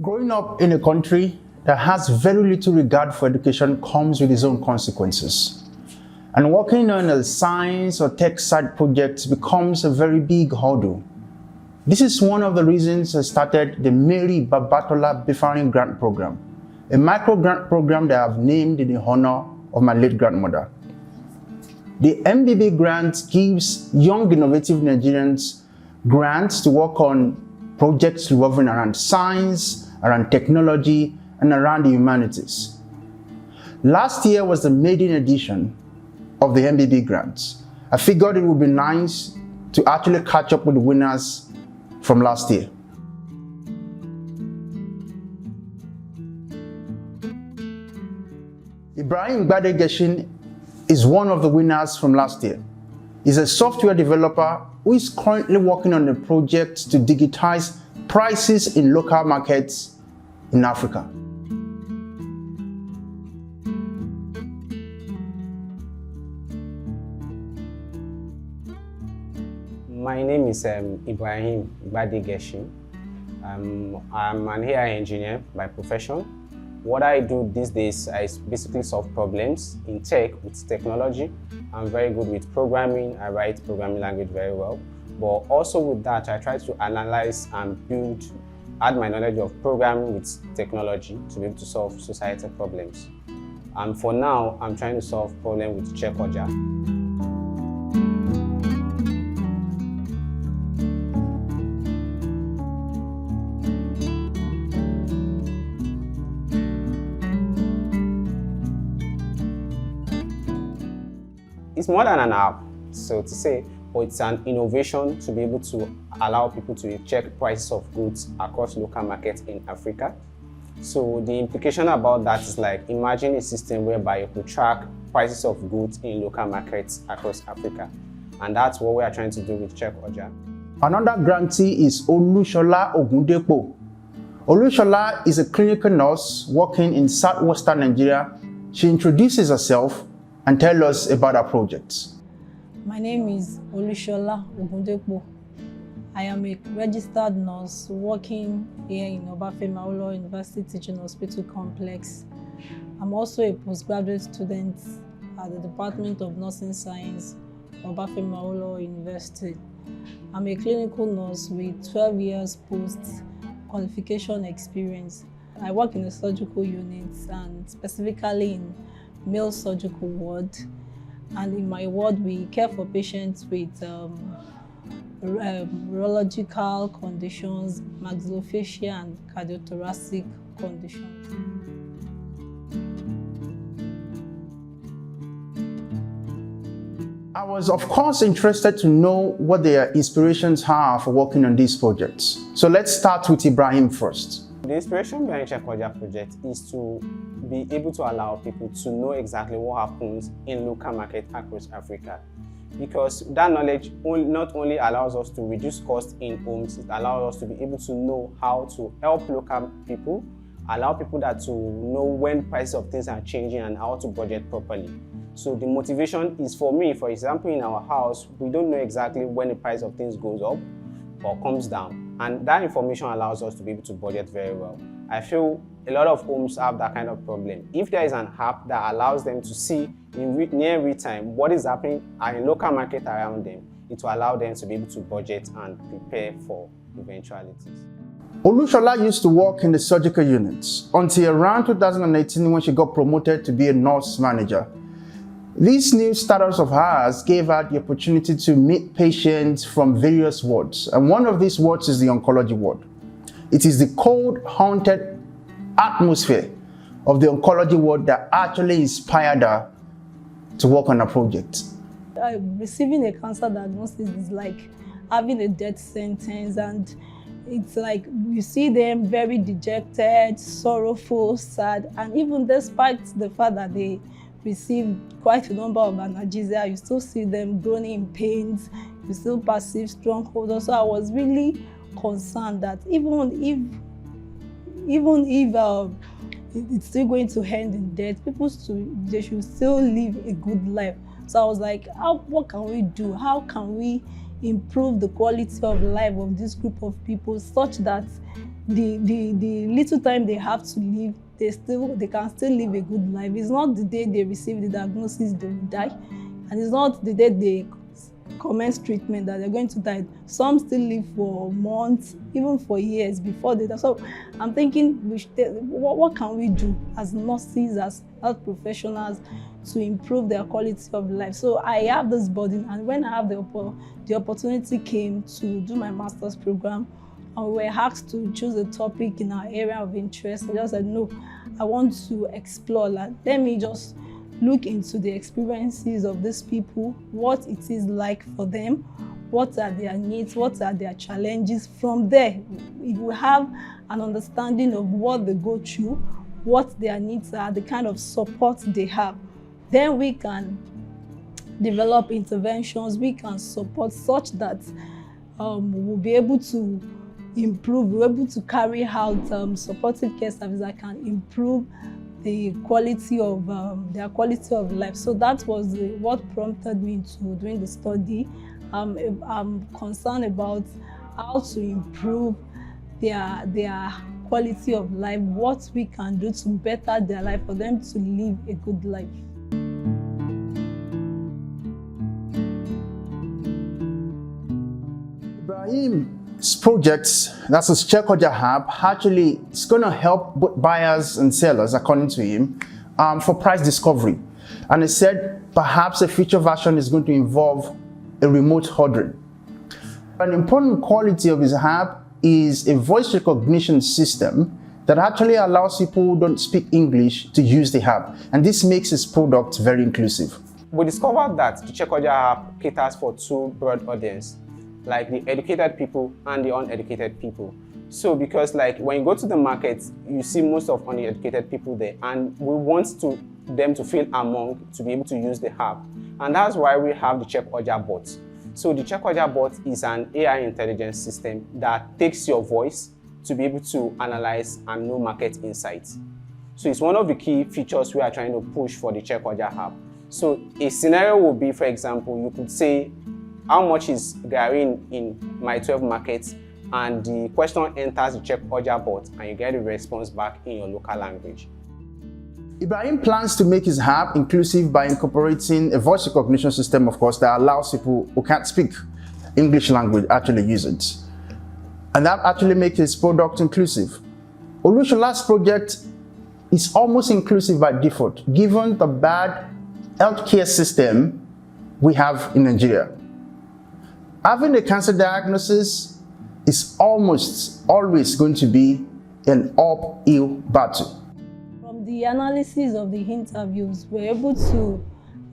Growing up in a country that has very little regard for education comes with its own consequences. And working on a science or tech side project becomes a very big hurdle. This is one of the reasons I started the Mary Babatola Bifarin Grant Program, a micro-grant program that I've named in the honor of my late grandmother. The MBB Grant gives young innovative Nigerians grants to work on projects revolving around science, around technology, and around the humanities. Last year was the maiden edition of the MBB Grants. I figured it would be nice to actually catch up with the winners from last year. Ibrahim is one of the winners from last year. He's a software developer who is currently working on a project to digitize prices in local markets in Africa. My name is Ibrahim Gbade. I'm an AI engineer by profession. What I do these days is basically solve problems in tech with technology. I'm very good with programming. I write programming language very well. But also with that, I try to analyze and add my knowledge of programming with technology to be able to solve societal problems. And for now, I'm trying to solve problems with Check-Oja. It's more than an app, so to say, but it's an innovation to be able to allow people to check prices of goods across local markets in Africa. So the implication about that is like, imagine a system whereby you could track prices of goods in local markets across Africa. And that's what we are trying to do with Check-Oja. Another grantee is Olushola Ogundepo. Olushola is a clinical nurse working in southwestern Nigeria. She introduces herself and tell us about our projects. My name is Olushola Ogundepo. I am a registered nurse working here in Obafemi Awolowo University Teaching Hospital Complex. I'm also a postgraduate student at the Department of Nursing Science, Obafemi Awolowo University. I'm a clinical nurse with 12 years post-qualification experience. I work in the surgical units and specifically in male surgical ward, and in my ward we care for patients with urological conditions, maxillofacial and cardiothoracic conditions. I was of course interested to know what their inspirations are for working on these projects. So let's start with Ibrahim first. The inspiration behind Check-Oja project is to be able to allow people to know exactly what happens in local markets across Africa. Because that knowledge not only allows us to reduce costs in homes, it allows us to be able to know how to help local people, allow people that to know when prices of things are changing and how to budget properly. So the motivation is for me, for example, in our house, we don't know exactly when the price of things goes up or comes down. And that information allows us to be able to budget very well. I feel a lot of homes have that kind of problem. If there is an app that allows them to see in near real time what is happening in local market around them, it will allow them to be able to budget and prepare for eventualities. Olushola used to work in the surgical units until around 2018 when she got promoted to be a nurse manager. This new status of hers gave her the opportunity to meet patients from various wards, and one of these wards is the oncology ward. It is the cold, haunted atmosphere of the oncology ward that actually inspired her to work on a project. Receiving a cancer diagnosis is like having a death sentence, and it's like you see them very dejected, sorrowful, sad, and even despite the fact that they receive quite a number of analgesia, you still see them groaning in pains, you still perceive strong odor. So I was really concerned that even if it's still going to end in death, they should still live a good life. So I was like, what can we do? How can we improve the quality of life of this group of people, such that the little time they have to live, they can still live a good life. It's not the day they receive the diagnosis they will die, and it's not the day they commence treatment that they're going to die. Some still live for months, even for years before they die. So I'm thinking, what can we do as nurses, as health professionals, to improve their quality of life? So I have this burden, and when I have the opportunity came to do my master's program, and we were asked to choose a topic in our area of interest, I just said, no, I want to explore that. Let me just look into the experiences of these people, what it is like for them, what are their needs, what are their challenges. From there, if we have an understanding of what they go through, what their needs are, the kind of support they have, then we can develop interventions, we can support such that we'll be able to improve, we're able to carry out supportive care services that can improve the quality of their quality of life. So that was what prompted me to doing the study. I'm concerned about how to improve their quality of life, what we can do to better their life, for them to live a good life. Ibrahim's project, that's his Check Oja app, actually it's going to help both buyers and sellers, according to him, for price discovery. And he said perhaps a future version is going to involve a remote ordering. An important quality of his app is a voice recognition system that actually allows people who don't speak English to use the app. And this makes his product very inclusive. We discovered that the Check Oja app caters for two broad audiences, like the educated people and the uneducated people. So because like when you go to the market, you see most of uneducated people there, and we want them to feel among to be able to use the app. And that's why we have the Check Oja bot. So the Check Oja bot is an AI intelligence system that takes your voice to be able to analyze and know market insights. So it's one of the key features we are trying to push for the Check Oja app. So a scenario would be, for example, you could say, how much is Gary in my 12 markets? And the question enters the Check Oja bot, and you get a response back in your local language. Ibrahim plans to make his app inclusive by incorporating a voice recognition system, of course, that allows people who can't speak English language actually use it. And that actually makes his product inclusive. Olushola's project is almost inclusive by default, given the bad healthcare system we have in Nigeria. Having a cancer diagnosis is almost always going to be an uphill battle. From the analysis of the interviews, we're able to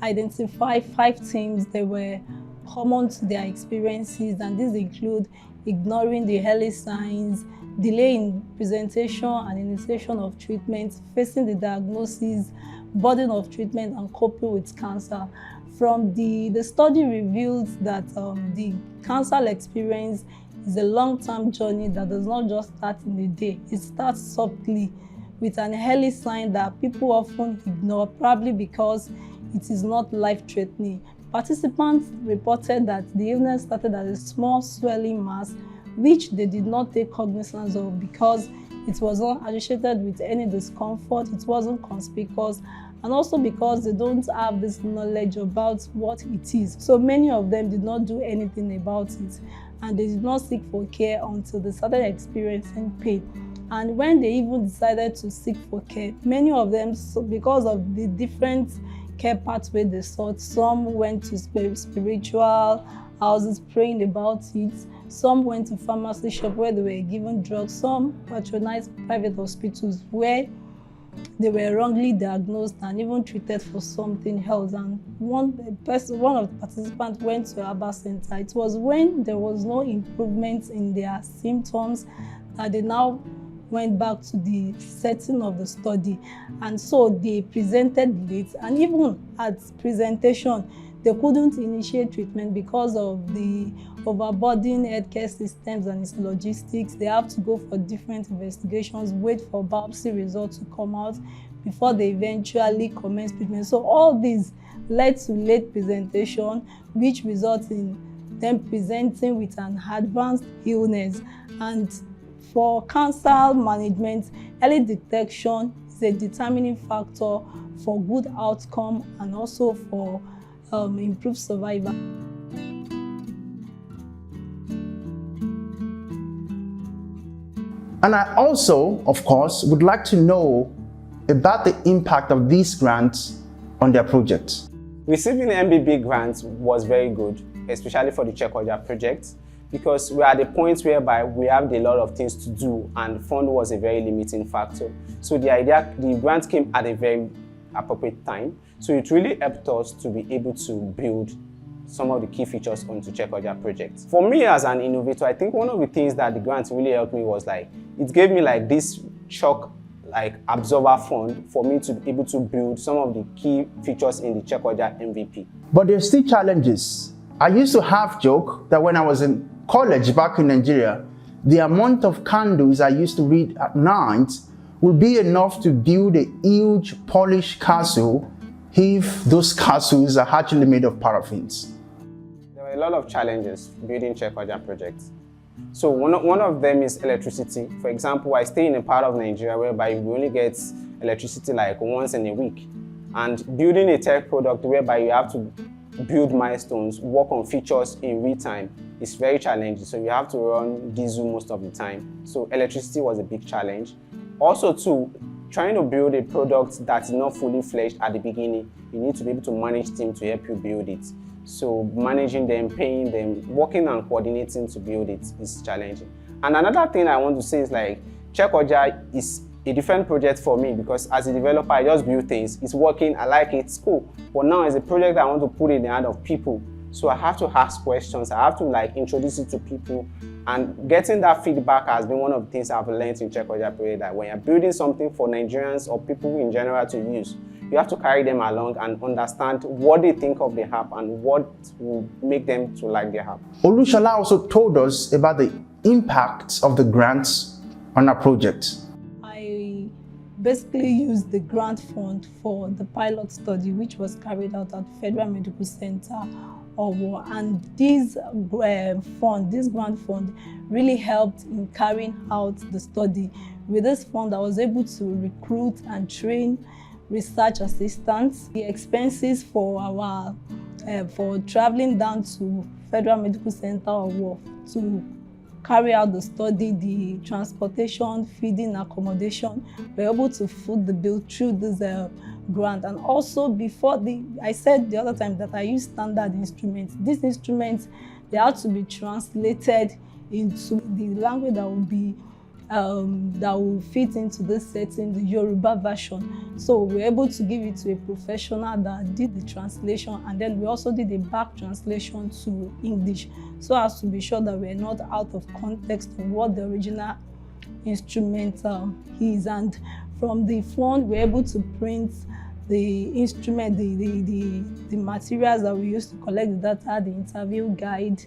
identify 5 themes that were common to their experiences, and these include ignoring the early signs, delay in presentation and initiation of treatment, facing the diagnosis, burden of treatment, and coping with cancer. From the study revealed that the cancer experience is a long-term journey that does not just start in a day. It starts subtly with an early sign that people often ignore, probably because it is not life-threatening. Participants reported that the illness started as a small swelling mass, which they did not take cognizance of because it was not associated with any discomfort, it wasn't conspicuous, and also because they don't have this knowledge about what it is. So many of them did not do anything about it, and they did not seek for care until they started experiencing pain. And when they even decided to seek for care, many of them, because of the different care pathway they sought, some went to spiritual houses praying about it, some went to pharmacy shop where they were given drugs, some patronized private hospitals where they were wrongly diagnosed and even treated for something else. And one of the participants went to a herbal center. It was when there was no improvement in their symptoms that they now went back to the setting of the study. And so they presented late, and even at presentation, they couldn't initiate treatment because of the overburdened healthcare systems and its logistics. They have to go for different investigations, wait for biopsy results to come out before they eventually commence treatment. So all this led to late presentation, which results in then presenting with an advanced illness. And for cancer management, early detection is a determining factor for good outcome and also for improved survival. And I also, of course, would like to know about the impact of these grants on their projects. Receiving MBB grants was very good, especially for the Chekoja project, because we're at the point whereby we have a lot of things to do and fund was a very limiting factor. So the grant came at a very appropriate time. So it really helped us to be able to build some of the key features onto Chekoja projects. For me as an innovator, I think one of the things that the grant really helped me was it gave me this shock absorber fund for me to be able to build some of the key features in the Chekoja MVP. But there's still challenges. I used to have joke that when I was in college back in Nigeria, the amount of candles I used to read at night would be enough to build a huge polished castle if those castles are actually made of paraffins. There were a lot of challenges building Chekoja projects. So one of them is electricity. For example, I stay in a part of Nigeria whereby we only get electricity once in a week. And building a tech product whereby you have to build milestones, work on features in real time is very challenging. So you have to run diesel most of the time. So electricity was a big challenge. Also too, trying to build a product that's not fully fledged at the beginning, you need to be able to manage teams to help you build it. So managing them, paying them, working and coordinating to build it is challenging. And another thing I want to say is Chekoja is a different project for me because as a developer, I just build things. It's working, I like it, it's cool. But now it's a project I want to put in the hand of people. So I have to ask questions, I have to introduce it to people. And getting that feedback has been one of the things I've learned in Chekoja project, that when you're building something for Nigerians or people in general to use, you have to carry them along and understand what they think of the app and what will make them to like the app. Olushola also told us about the impacts of the grants on our project. I basically used the grant fund for the pilot study, which was carried out at Federal Medical Center, and this grant fund really helped in carrying out the study. With this fund, I was able to recruit and train research assistants. The expenses for our for traveling down to Federal Medical Center to carry out the study, the transportation, feeding, accommodation, we're able to foot the bill through this grant. And also I said the other time that I use standard instruments. These instruments, they have to be translated into the language that will be that will fit into this setting, the Yoruba version. So we're able to give it to a professional that did the translation, and then we also did a back translation to English, so as to be sure that we're not out of context of what the original instrument is. And from the fund, we're able to print the instrument, the materials that we used to collect the data, the interview guide,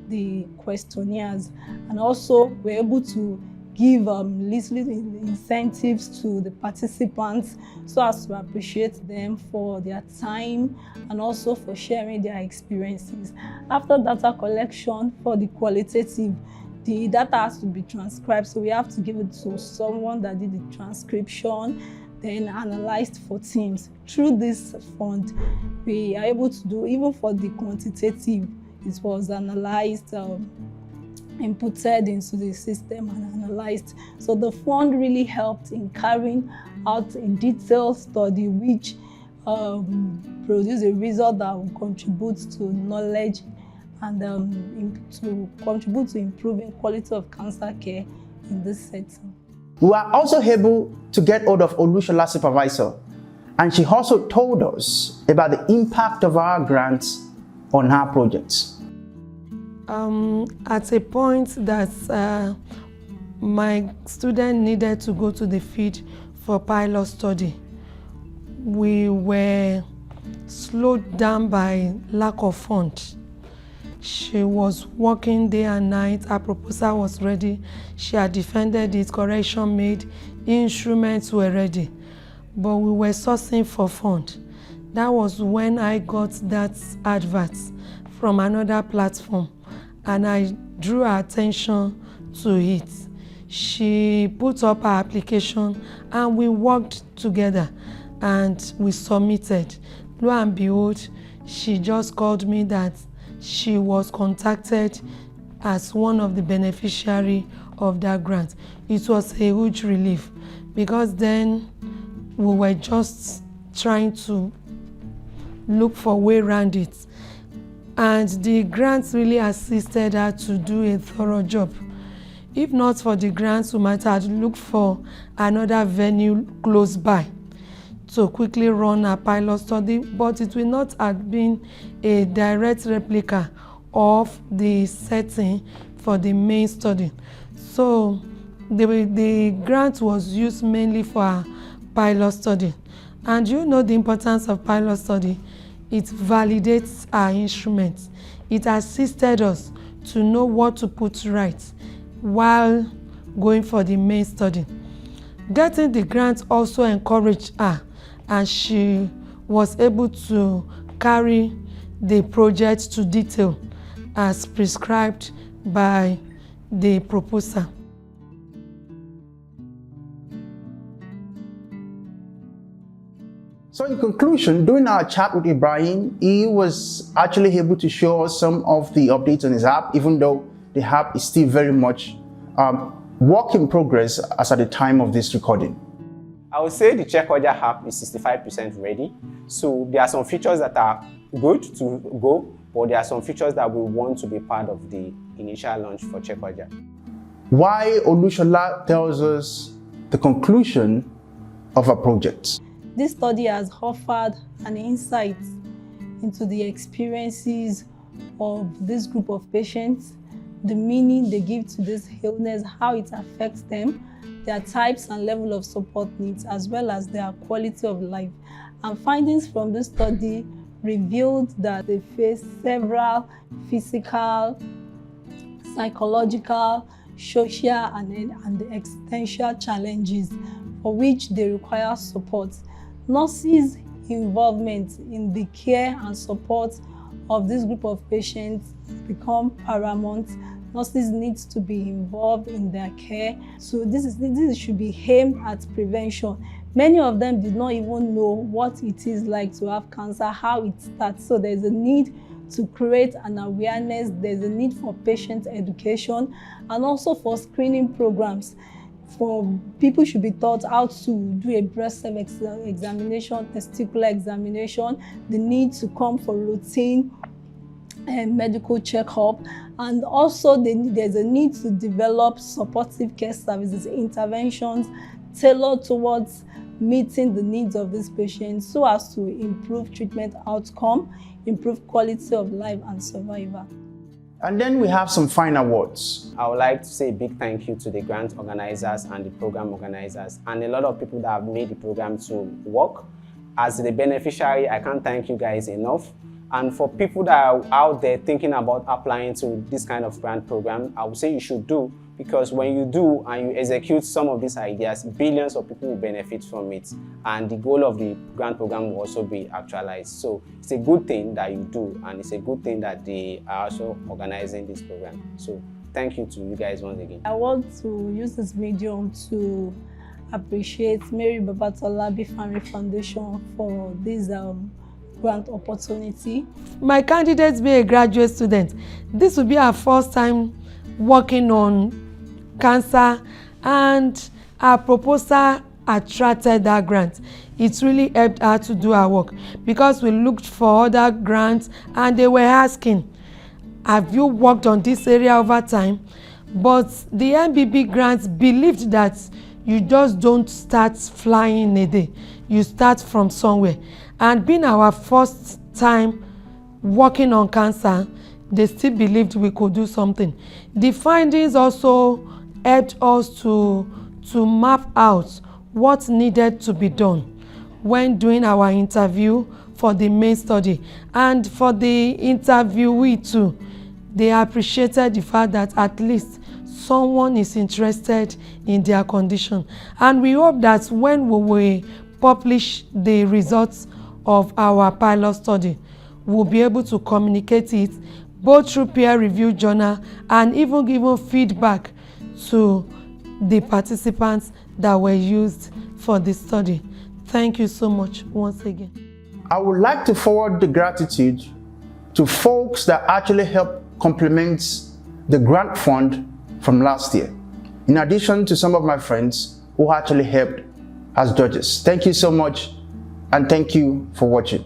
the questionnaires, and also we're able to give little incentives to the participants so as to appreciate them for their time and also for sharing their experiences. After data collection for the qualitative, the data has to be transcribed, so we have to give it to someone that did the transcription, then analyzed for teams. Through this fund, we are able to do, even for the quantitative, it was analyzed, inputted into the system and analyzed. So the fund really helped in carrying out a detailed study which produced a result that will contribute to knowledge and to contribute to improving quality of cancer care in this setting. We were also able to get hold of Olushola's supervisor, and she also told us about the impact of our grants on her projects. At a point that my student needed to go to the field for pilot study, we were slowed down by lack of funds. She was working day and night, her proposal was ready, she had defended it, correction made, instruments were ready, but we were sourcing for funds. That was when I got that advert from another platform and I drew her attention to it. She put up her application and we worked together and we submitted. Lo and behold, she just called me that she was contacted as one of the beneficiaries of that grant. It was a huge relief because then we were just trying to look for a way around it. And the grants really assisted her to do a thorough job. If not for the grants, we might have looked for another venue close by to quickly run a pilot study, but it will not have been a direct replica of the setting for the main study. So the grant was used mainly for a pilot study. And you know the importance of pilot study. It validates our instruments. It assisted us to know what to put right while going for the main study. Getting the grant also encouraged her, and she was able to carry the project to detail as prescribed by the proposer. So in conclusion, during our chat with Ibrahim, he was actually able to show us some of the updates on his app, even though the app is still very much work in progress as at the time of this recording. I would say the Checkwardia app is 65% ready. So there are some features that are good to go, but there are some features that we want to be part of the initial launch for Checkwardia. Why Olushola tells us the conclusion of a project. This study has offered an insight into the experiences of this group of patients, the meaning they give to this illness, how it affects them, their types and level of support needs, as well as their quality of life. And findings from this study revealed that they face several physical, psychological, social, and existential challenges for which they require support. Nurses' involvement in the care and support of this group of patients become paramount. Nurses need to be involved in their care. So this should be aimed at prevention. Many of them did not even know what it is like to have cancer, how it starts. So there's a need to create an awareness. There's a need for patient education and also for screening programs. For people should be taught how to do a breast examination, testicular examination, the need to come for routine medical checkup, and also there's a need to develop supportive care services, interventions tailored towards meeting the needs of these patients so as to improve treatment outcome, improve quality of life and survival. And then we have some final words. I would like to say a big thank you to the grant organizers and the program organizers and a lot of people that have made the program to work. As the beneficiary, I can't thank you guys enough. And for people that are out there thinking about applying to this kind of grant program, I would say you should do, because when you do and you execute some of these ideas, billions of people will benefit from it. And the goal of the grant program will also be actualized. So it's a good thing that you do, and it's a good thing that they are also organizing this program. So thank you to you guys once again. I want to use this medium to appreciate Mary Babatola Bifarin Foundation for this grant opportunity. My candidate being a graduate student, this will be our first time working on cancer, and our proposal attracted that grant. It really helped her to do her work because we looked for other grants and they were asking, have you worked on this area over time? But the MBB grants believed that you just don't start flying in a day. You start from somewhere. And being our first time working on cancer, they still believed we could do something. The findings also helped us to map out what needed to be done when doing our interview for the main study. And for the interviewee too, they appreciated the fact that at least someone is interested in their condition. And we hope that when we will publish the results of our pilot study, we'll be able to communicate it both through peer-reviewed journal and even given feedback to the participants that were used for the study. Thank you so much once again. I would like to forward the gratitude to folks that actually helped complement the grant fund from last year, in addition to some of my friends who actually helped as judges. Thank you so much, and thank you for watching.